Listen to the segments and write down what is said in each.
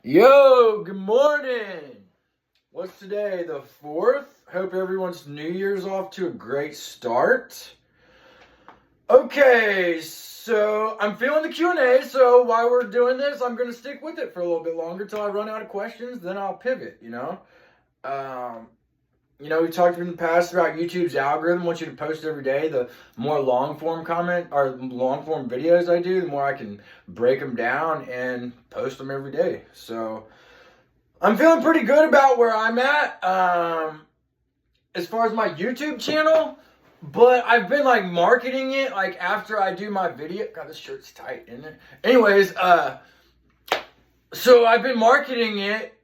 Yo, good morning. What's today, the 4th? Hope everyone's New Year's off to a great start. Okay, so I'm feeling the Q&A, so while we're doing this, I'm going to stick with it for a little bit longer till I run out of questions, then I'll pivot. Um, we talked in the past about YouTube's algorithm wants you to post every day. The more long-form long-form videos I do, the more I can break them down and post them every day. So I'm feeling pretty good about where I'm at as far as my YouTube channel, but I've been marketing it after I do my video. God, this shirt's tight, isn't it? Anyways, so I've been marketing it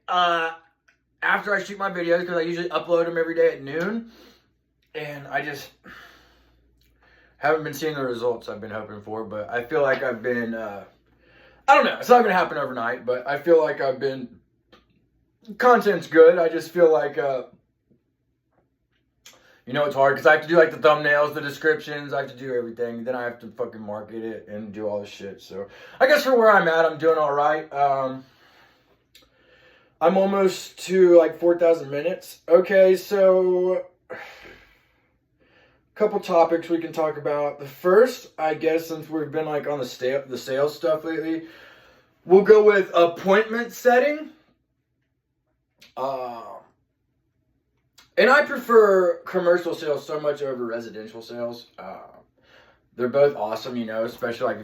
after I shoot my videos because I usually upload them every day at noon, and I just haven't been seeing the results I've been hoping for. But I feel like I've been I don't know, it's not gonna happen overnight, but I feel like I've been content's good. I just feel like it's hard because I have to do the thumbnails, the descriptions, I have to do everything. Then I have to fucking market it and do all this shit. So I guess for where I'm at, I'm doing all right. I'm almost to 4,000 minutes. Okay, so a couple topics we can talk about. The first, I guess, since we've been on the sales stuff lately, we'll go with appointment setting. And I prefer commercial sales so much over residential sales. They're both awesome, especially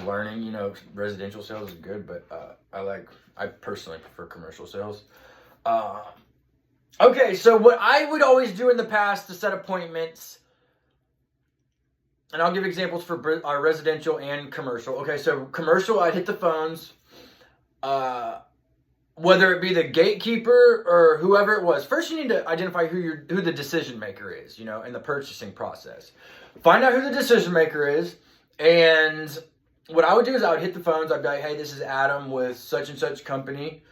learning, residential sales is good, but I personally prefer commercial sales. Okay, so what I would always do in the past to set appointments, and I'll give examples for our residential and commercial. Okay, so commercial, I'd hit the phones, whether it be the gatekeeper or whoever it was. First, you need to identify who the decision maker is, in the purchasing process. Find out who the decision maker is, and what I would do is I would hit the phones. I'd be like, hey, this is Adam with such and such company.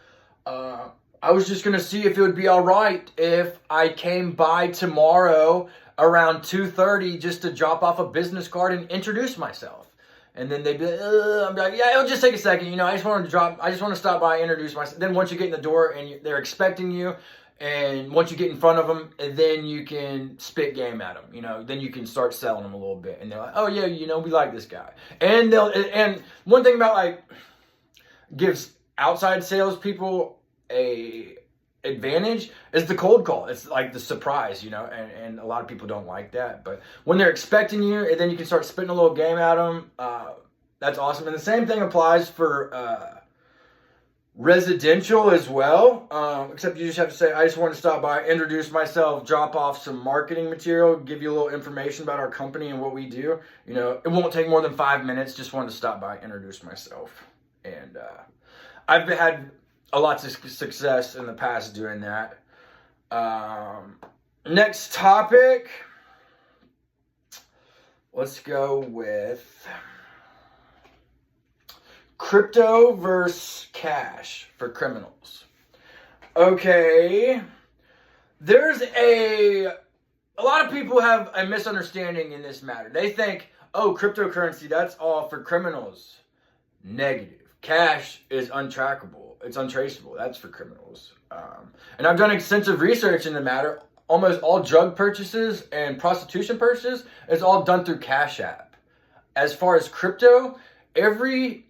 I was just going to see if it would be all right if I came by tomorrow around 2:30 just to drop off a business card and introduce myself. And then they'd be like, I'm like, yeah, it'll just take a second. I just want to stop by, introduce myself. Then once you get in the door and they're expecting you, and once you get in front of them, then you can spit game at them. Then you can start selling them a little bit. And they're like, oh yeah, we like this guy. And one thing about gives outside salespeople a advantage is the cold call. It's the surprise, and a lot of people don't like that. But when they're expecting you, and then you can start spitting a little game at them, that's awesome. And the same thing applies for residential as well, except you just have to say, I just want to stop by, introduce myself, drop off some marketing material, give you a little information about our company and what we do. It won't take more than 5 minutes. Just wanted to stop by, introduce myself. And I've had a lot of success in the past doing that. Next topic. Let's go with crypto versus cash for criminals. Okay. There's a lot of people have a misunderstanding in this matter. They think, oh, cryptocurrency, that's all for criminals. Negative. Cash is untrackable. It's untraceable. That's for criminals. And I've done extensive research in the matter. Almost all drug purchases and prostitution purchases is all done through Cash App. As far as crypto, every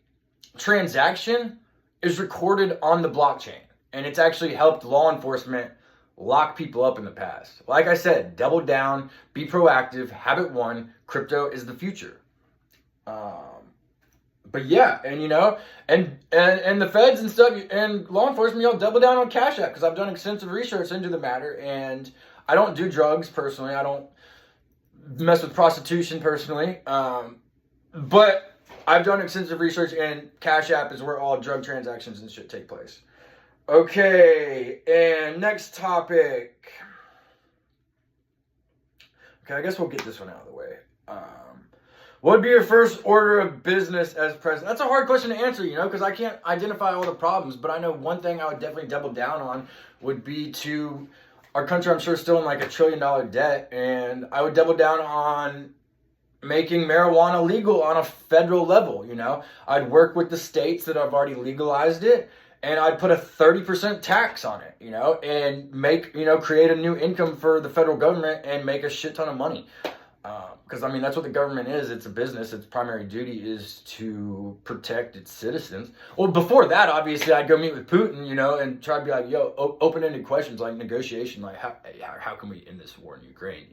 transaction is recorded on the blockchain. And it's actually helped law enforcement lock people up in the past. Like I said, double down, be proactive, habit one, crypto is the future. But yeah, and the feds and stuff and law enforcement, y'all double down on Cash App because I've done extensive research into the matter, and I don't do drugs personally. I don't mess with prostitution personally, but I've done extensive research, and Cash App is where all drug transactions and shit take place. Okay, and next topic. Okay, I guess we'll get this one out of the way. What would be your first order of business as president? That's a hard question to answer, because I can't identify all the problems. But I know one thing I would definitely double down on would be to our country, I'm sure, is still in $1 trillion debt. And I would double down on making marijuana legal on a federal level. I'd work with the states that have already legalized it and I'd put a 30% tax on it, and make, create a new income for the federal government and make a shit ton of money. Because, that's what the government is. It's a business. Its primary duty is to protect its citizens. Well, before that, obviously, I'd go meet with Putin, and try to be like, open-ended questions like negotiation, like how can we end this war in Ukraine,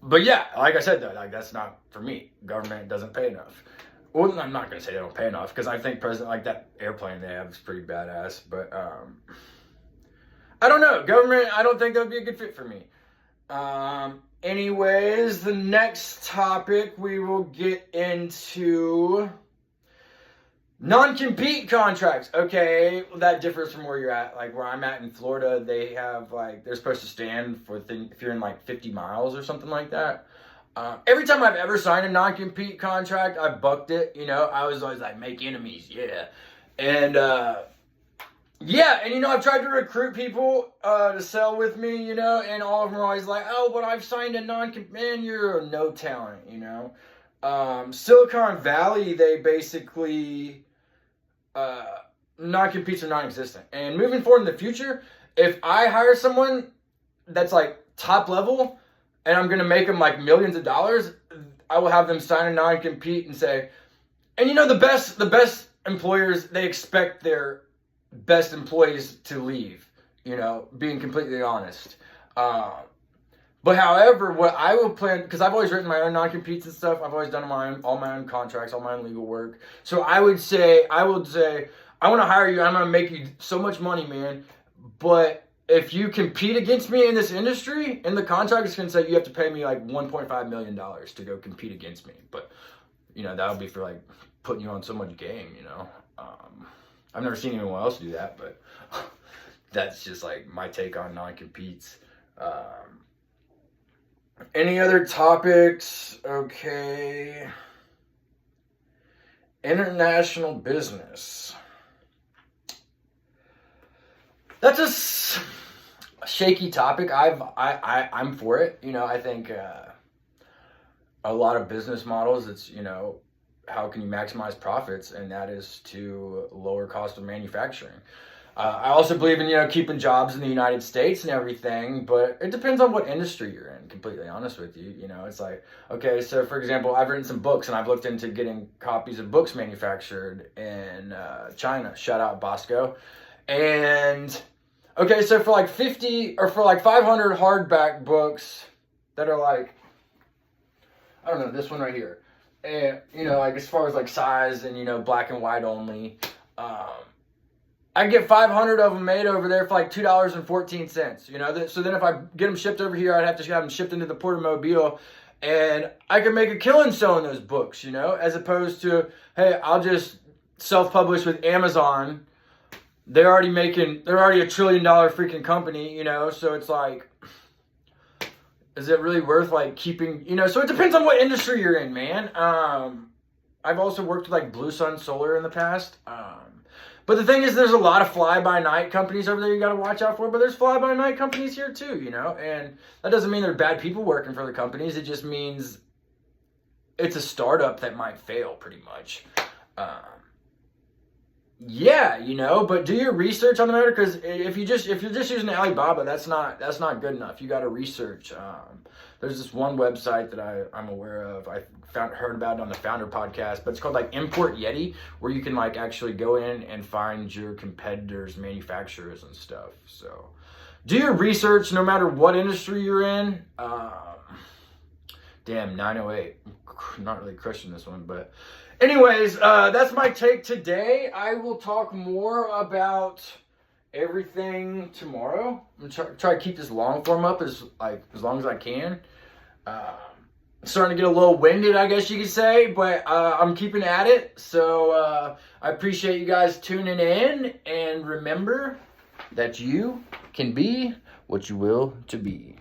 But yeah, like I said, though, like that's not for me. Government doesn't pay enough. Well, I'm not going to say they don't pay enough, because I think that airplane they have is pretty badass. But I don't know. Government, I don't think that would be a good fit for me. Anyways, the next topic we will get into non-compete contracts. Okay, well, that differs from where you're at. Like where I'm at in Florida, they have they're supposed to stand for if you're in 50 miles or something like that. Every time I've ever signed a non-compete contract, I bucked it. I was always like, make enemies, yeah. And I've tried to recruit people to sell with me, and all of them are always like, oh, but I've signed a non-compete. Man, you're no talent, Silicon Valley, they basically, non-competes are non-existent. And moving forward in the future, if I hire someone that's top level, and I'm going to make them millions of dollars, I will have them sign a non-compete and say, and the best employers, they expect their best employees to leave, being completely honest. But however, what I will plan, because I've always written my own non-competes and stuff, I've always done all my own contracts, all my own legal work. So I would say, I want to hire you, I'm going to make you so much money, man. But if you compete against me in this industry, in the contract, it's going to say you have to pay me $1.5 million to go compete against me. But, that'll be for putting you on so much game, I've never seen anyone else do that, but that's just my take on non-competes. Any other topics? Okay. International business. That's a shaky topic. I'm for it. I think a lot of business models, it's, how can you maximize profits? And that is to lower cost of manufacturing. I also believe in, keeping jobs in the United States and everything, but it depends on what industry you're in, completely honest with you. It's okay, so for example, I've written some books and I've looked into getting copies of books manufactured in China. Shout out Bosco. And okay, so for 50 or for 500 hardback books that are I don't know, this one right here. And, as far as size and, black and white only, I get 500 of them made over there for $2.14. So then if I get them shipped over here, I'd have to have them shipped into the Port of Mobile, and I could make a killing selling those books, as opposed to, hey, I'll just self-publish with Amazon. They're already a $1 trillion freaking company, so it's is it really worth keeping, so it depends on what industry you're in, man. I've also worked with Blue Sun Solar in the past. But the thing is, there's a lot of fly-by-night companies over there you got to watch out for, but there's fly-by-night companies here too, and that doesn't mean they're bad people working for the companies. It just means it's a startup that might fail pretty much. But do your research on the matter, because if you're just using Alibaba, that's not good enough. You got to research. There's this one website that I'm aware of. I heard about it on the Founder podcast, but it's called Import Yeti, where you can actually go in and find your competitors, manufacturers and stuff. So do your research no matter what industry you're in. Damn, 908. I'm not really crushing this one, but anyways, that's my take today. I will talk more about everything tomorrow. I'm gonna try to keep this long form up as long as I can. Starting to get a little winded, I guess you could say, but I'm keeping at it. So I appreciate you guys tuning in, and remember that you can be what you will to be.